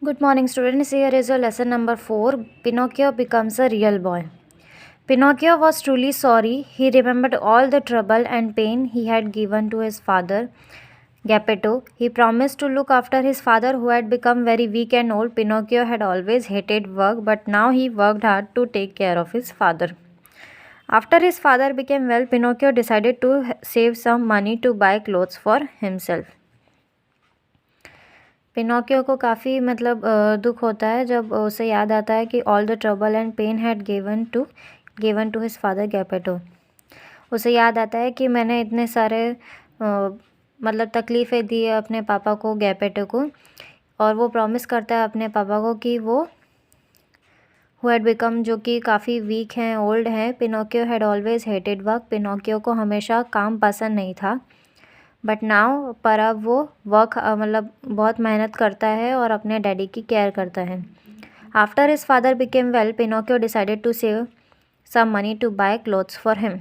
Good morning, students. Here is your lesson number 4. Pinocchio becomes a real boy. Pinocchio was truly sorry. He remembered all the trouble and pain he had given to his father, Geppetto. He promised to look after his father, who had become very weak and old. Pinocchio had always hated work, but now he worked hard to take care of his father. After his father became well, Pinocchio decided to save some money to buy clothes for himself. Pinocchio को काफ़ी दुख होता है जब उसे याद आता है कि all the trouble and pain had given to his father Geppetto. उसे याद आता है कि मैंने इतने सारे तकलीफ़ें दी है अपने पापा को, गैपेटो को, और वो प्रॉमिस करता है अपने पापा को कि वो हु हैड बिकम, जो कि काफ़ी वीक हैं, ओल्ड हैं। Pinocchio had always hated work. Pinocchio को हमेशा काम पसंद नहीं था, बट नाउ, पर अब वो वर्क बहुत मेहनत करता है और अपने डैडी की केयर करता है। After his father became well, Pinocchio decided to save some money to buy clothes for him.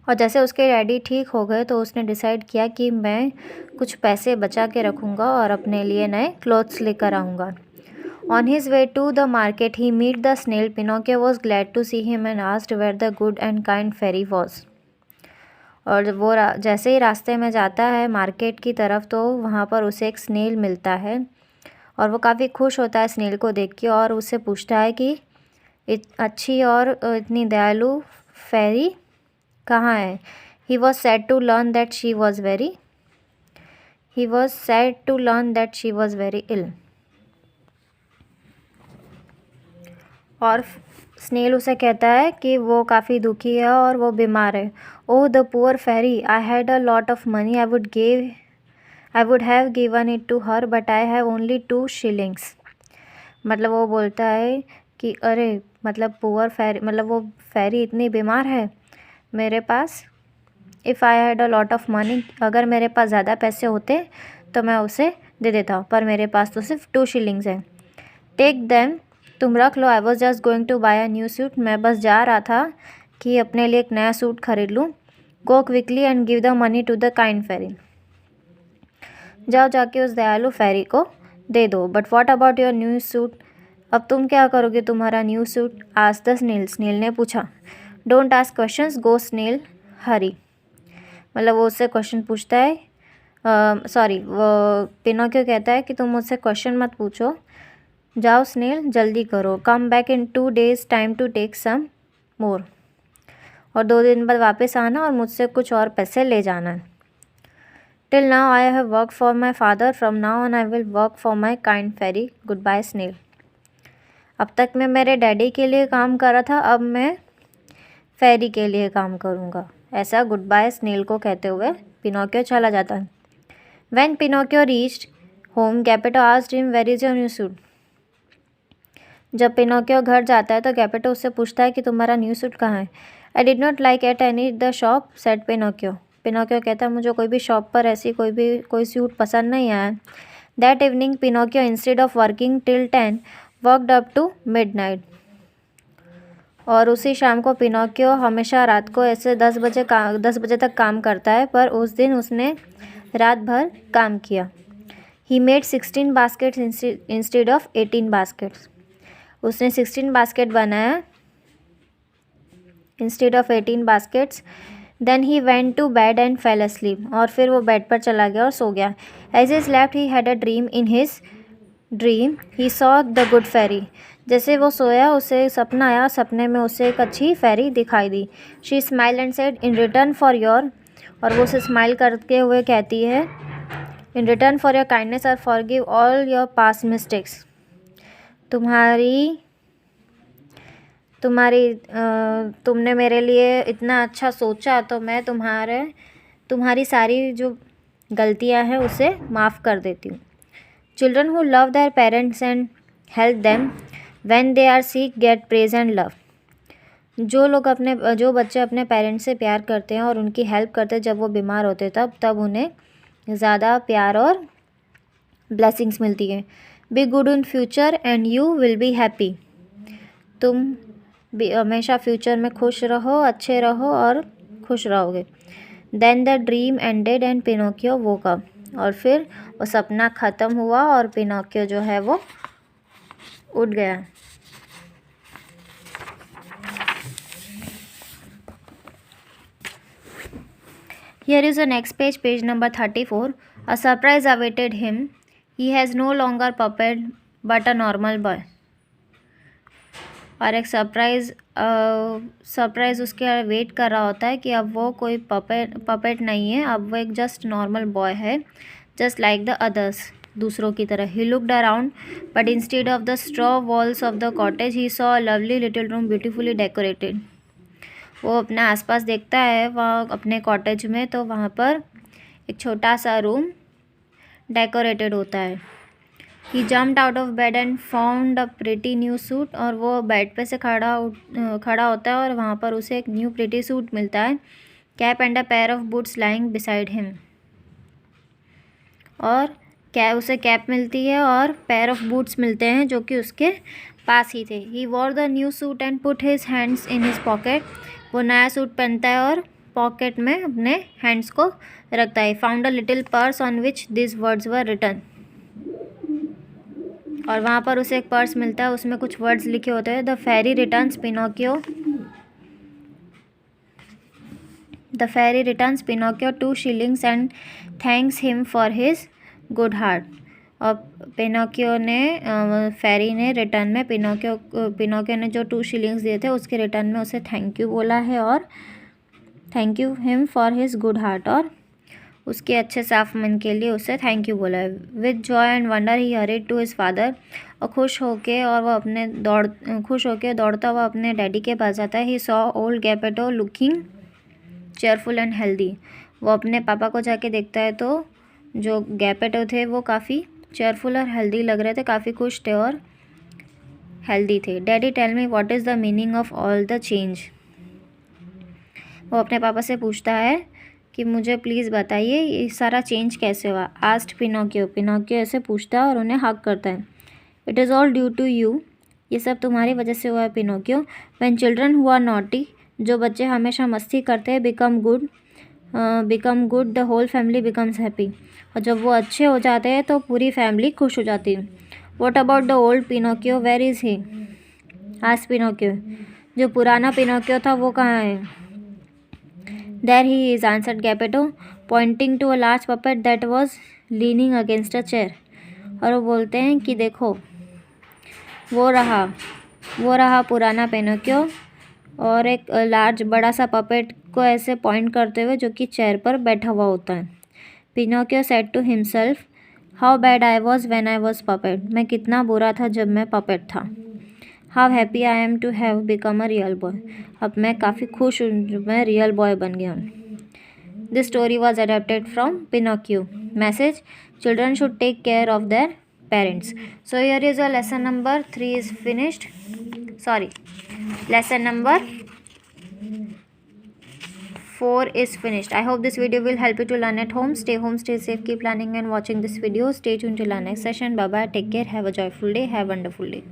और जैसे उसके डैडी ठीक हो गए तो उसने डिसाइड किया कि मैं कुछ पैसे बचा के रखूँगा और अपने लिए नए क्लोथ्स लेकर आऊँगा। On his way to the market he meet the snail. Pinocchio was glad to see him and asked where the good and kind fairy was. और वो जैसे ही रास्ते में जाता है मार्केट की तरफ, तो वहाँ पर उसे एक स्नेल मिलता है और वो काफ़ी खुश होता है स्नेल को देख के, और उससे पूछता है कि अच्छी और इतनी दयालु फेरी कहाँ है। He was sad to learn that she was very ill. और स्नेल उसे कहता है कि वो काफ़ी दुखी है और वो बीमार है। Oh the poor fairy, I had a lot of money, I would have given it to her, but I have only 2 shillings। वो बोलता है कि अरे पुअर फेरी, वो फेरी इतनी बीमार है, मेरे पास, if I had a lot of money, अगर मेरे पास ज़्यादा पैसे होते तो मैं उसे दे देता, पर मेरे पास तो सिर्फ 2 shillings हैं। टेक देम, तुम रख लो। I was just going to buy a new suit, मैं बस जा रहा था कि अपने लिए एक नया सूट खरीद लूँ। Go quickly and give the money to the kind fairy, जाओ जाके उस दयालु फेरी को दे दो। But what about your new suit, अब तुम क्या करोगे तुम्हारा new suit. Asked the snail, snail ने पूछा। Don't ask questions, go snail, hurry. वो उससे क्वेश्चन पूछता है, वो पिनोकियो कहता है कि तुम मुझसे क्वेश्चन मत पूछो, जाओ स्नेल, जल्दी करो। Come back in 2 days time to take some more, और 2 दिन बाद वापस आना और मुझसे कुछ और पैसे ले जाना। Till now I have work for my father, from now on I will work for my kind fairy, goodbye snail. अब तक मैं मेरे डैडी के लिए काम कर रहा था, अब मैं फेरी के लिए काम करूँगा। ऐसा गुड बाय स्नेल को कहते हुए पिनोकियो चला जाता है। When Pinocchio reached home, Geppetto asked him where is your new suit. जब पिनोकियो घर जाता है तो गैपेटो उससे पूछता है कि तुम्हारा न्यू सूट कहाँ है। I did not like at any the shop, said Pinocchio. Pinocchio कहता है मुझे कोई भी शॉप पर ऐसी कोई सूट पसंद नहीं आया। That evening Pinocchio instead of working till 10 worked up to midnight. और उसी शाम को पिनोकियो हमेशा रात को ऐसे 10 बजे तक काम करता है, पर उस दिन उसने रात भर काम किया। He made 16 baskets instead of 18 baskets। उसने 16 बास्केट बनाया instead of 18 baskets। Then he went to bed and fell asleep, और फिर वो बेड पर चला गया और सो गया। As he slept he had a dream, in his dream he saw the good fairy. जैसे वो सोया उसे सपना आया, सपने में उसे एक अच्छी फेरी दिखाई दी। She smile and said in return for your, और वो उसे स्माइल करते हुए कहती है, in return for your kindness और forgive all your past mistakes. तुमने मेरे लिए इतना अच्छा सोचा तो मैं तुम्हारी सारी जो गलतियां हैं उसे माफ़ कर देती हूँ। Children who love their parents and help them when they are sick get praise and love. जो बच्चे अपने पेरेंट्स से प्यार करते हैं और उनकी हेल्प करते हैं जब वो बीमार होते हैं, तब उन्हें ज़्यादा प्यार और ब्लेसिंग्स मिलती है। Be good in future and you will be happy. तुम भी हमेशा फ्यूचर में खुश रहो, अच्छे रहो और खुश रहोगे। Then the dream ended and Pinocchio woke up. और फिर वो सपना ख़त्म हुआ और पिनोकियो जो है वो उड़ गया। Here is the next page, page number 34. A surprise awaited him. He has no longer puppet but a normal boy. और एक सरप्राइज़ उसके वेट कर रहा होता है कि अब वो कोई पपेट नहीं है, अब वो एक जस्ट नॉर्मल बॉय है, जस्ट लाइक द अदर्स, दूसरों की तरह। He looked around but instead of the straw walls of the cottage he saw a lovely little room beautifully decorated. वो अपने आसपास देखता है वहाँ अपने कॉटेज में, तो वहाँ पर एक छोटा सा रूम डेकोरेटेड होता है। He jumped out of bed and found a pretty new suit. और वो बेड पे से खड़ा होता है और वहाँ पर उसे एक न्यू प्रिटी सूट मिलता है। Cap and a pair of boots lying beside him. और उसे कैप मिलती है और पेयर ऑफ बूट्स मिलते हैं जो कि उसके पास ही थे। He wore the new suit and put his hands in his pocket. वो नया सूट पहनता है और पॉकेट में अपने हैंड्स को रखता है। Found a little purse on which this words were written. और वहाँ पर उसे एक पर्स मिलता है, उसमें कुछ वर्ड्स लिखे होते हैं। The fairy returns Pinocchio 2 shillings and thanks him for his good heart. और पिनोकियो ने फेरी ने रिटर्न में पिनोकियो ने जो 2 shillings दिए थे उसके रिटर्न में उसे थैंक यू बोला है और thank you him for his good heart, और उसके अच्छे साफ मन के लिए उसे थैंक यू बोला है। With joy and wonder he hurried to his father. और खुश होके दौड़ता हुआ अपने डैडी के पास जाता है। He saw old Geppetto looking cheerful and healthy. वो अपने पापा को जाके देखता है तो जो गैपेटो थे वो काफ़ी चेयरफुल और हेल्दी लग रहे थे, काफ़ी खुश थे और हेल्दी थे। Daddy tell me what is the meaning of all the change. वो अपने पापा से पूछता है कि मुझे प्लीज़ बताइए ये सारा चेंज कैसे हुआ। आस्ट पिनोकियो ऐसे पूछता है और उन्हें हक करता है। It is all due to you. ये सब तुम्हारी वजह से हुआ है Pinocchio. When children who are naughty, जो बच्चे हमेशा मस्ती करते हैं, become good the whole family becomes happy. और जब वो अच्छे हो जाते हैं तो पूरी फैमिली खुश हो जाती है। What about the old Pinocchio, where is he? Asked Pinocchio. जो पुराना पिनोकियो था वो कहाँ है? There he is, answered Geppetto, pointing to a large puppet that was leaning against a chair. और वो बोलते हैं कि देखो वो रहा पुराना पिनोकियो, और एक बड़ा सा पपेट को ऐसे पॉइंट करते हुए जो कि चेयर पर बैठा हुआ होता है। Pinocchio said to himself, how bad I was when I was puppet. मैं कितना बुरा था जब मैं पपेट था। How happy I am to have become a real boy. अब मैं काफ़ी खुश हूँ जब मैं रियल बॉय बन गया हूँ। This story was adapted from Pinocchio. Message, children should take care of their parents. So here is a lesson number 3 is finished. Lesson number 4 is finished. I hope this video will help you to learn at home. Stay home, stay safe, keep learning and watching this video. Stay tuned till our next session. Bye bye, take care, have a joyful day, have a wonderful day.